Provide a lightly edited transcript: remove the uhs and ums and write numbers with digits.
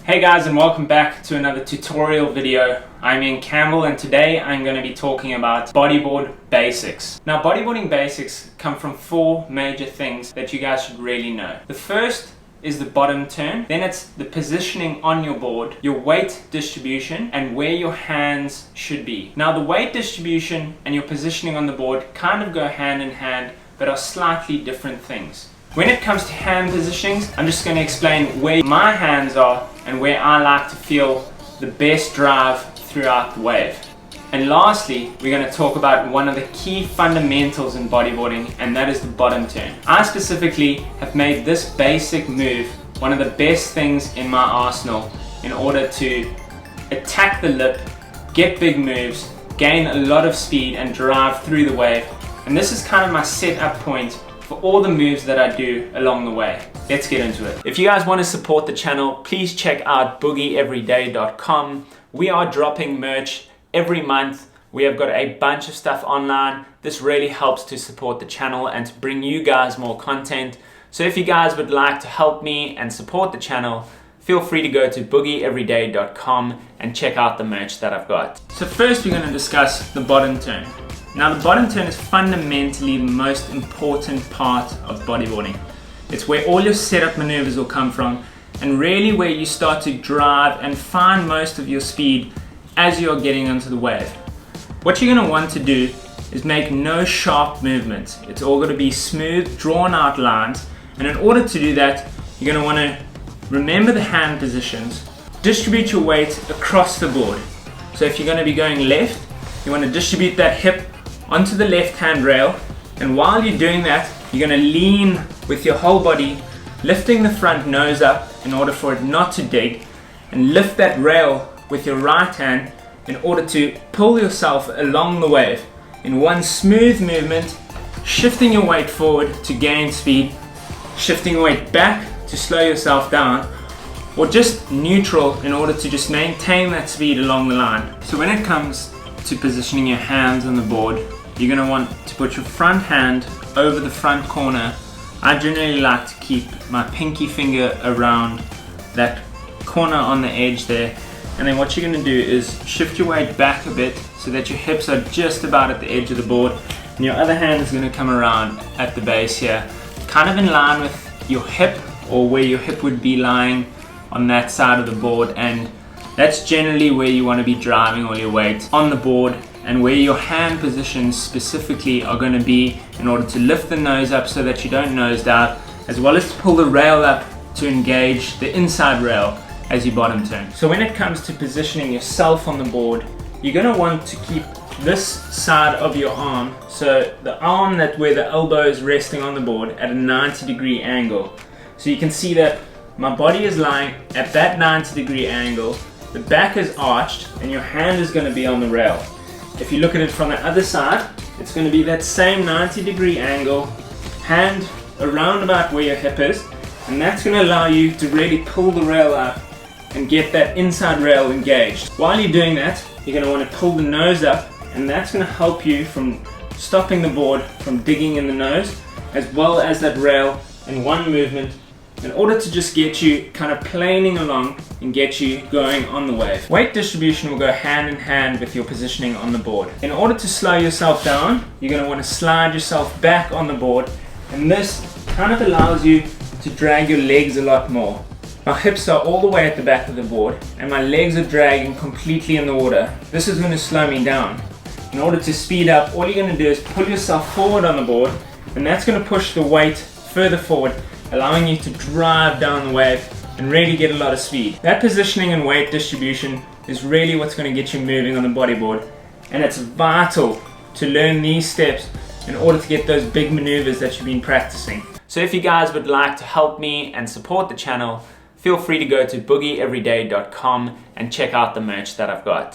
Hey guys, and welcome back to another tutorial video. I'm Ian Campbell, and today I'm going to be talking about bodyboard basics. Now, bodyboarding basics come from four major things that you guys should really know. The first is the bottom turn, then it's the positioning on your board, your weight distribution, and where your hands should be. Now, the weight distribution and your positioning on the board kind of go hand in hand, but are slightly different things. When it comes to hand positionings, I'm just going to explain where my hands are and where I like to feel the best drive throughout the wave. And lastly, we're going to talk about one of the key fundamentals in bodyboarding, and that is the bottom turn. I specifically have made this basic move one of the best things in my arsenal in order to attack the lip, get big moves, gain a lot of speed and drive through the wave. And this is kind of my setup point for all the moves that I do along the way. Let's get into it. If you guys want to support the channel, please check out boogieeveryday.com. We are dropping merch every month. We have got a bunch of stuff online. This really helps to support the channel and to bring you guys more content. So if you guys would like to help me and support the channel, feel free to go to boogieeveryday.com and check out the merch that I've got. So first we're going to discuss the bottom turn. Now, the bottom turn is fundamentally the most important part of bodyboarding. It's where all your setup maneuvers will come from, and really where you start to drive and find most of your speed as you're getting onto the wave. What you're going to want to do is make no sharp movements. It's all going to be smooth, drawn out lines, and in order to do that, you're going to want to remember the hand positions, distribute your weight across the board. So if you're going to be going left, you want to distribute that hip onto the left hand rail, and while you're doing that, you're going to lean with your whole body, lifting the front nose up in order for it not to dig, and lift that rail with your right hand in order to pull yourself along the wave in one smooth movement, shifting your weight forward to gain speed, shifting your weight back to slow yourself down, or just neutral in order to just maintain that speed along the line. So when it comes to positioning your hands on the board, you're going to want to put your front hand over the front corner. I generally like to keep my pinky finger around that corner on the edge there, and then what you're going to do is shift your weight back a bit so that your hips are just about at the edge of the board, and your other hand is going to come around at the base here, kind of in line with your hip, or where your hip would be lying on that side of the board, and that's generally where you want to be driving all your weight on the board, and where your hand positions specifically are going to be in order to lift the nose up so that you don't nose down, as well as to pull the rail up to engage the inside rail as you bottom turn. So when it comes to positioning yourself on the board, you're going to want to keep this side of your arm, so the arm that where the elbow is resting on the board, at a 90-degree angle. So you can see that my body is lying at that 90-degree angle, the back is arched, and your hand is going to be on the rail. If you look at it from the other side, it's going to be that same 90-degree angle, hand around about where your hip is, and that's going to allow you to really pull the rail up and get that inside rail engaged. While you're doing that, you're going to want to pull the nose up, and that's going to help you from stopping the board from digging in the nose, as well as that rail in one movement, in order to just get you kind of planing along and get you going on the wave. Weight distribution will go hand in hand with your positioning on the board. In order to slow yourself down, you're going to want to slide yourself back on the board, and this kind of allows you to drag your legs a lot more. My hips are all the way at the back of the board, and my legs are dragging completely in the water. This is going to slow me down. In order to speed up, all you're going to do is pull yourself forward on the board, and that's going to push the weight further forward, allowing you to drive down the wave and really get a lot of speed. That positioning and weight distribution is really what's going to get you moving on the bodyboard, and it's vital to learn these steps in order to get those big maneuvers that you've been practicing. So if you guys would like to help me and support the channel, feel free to go to boogieeveryday.com and check out the merch that I've got.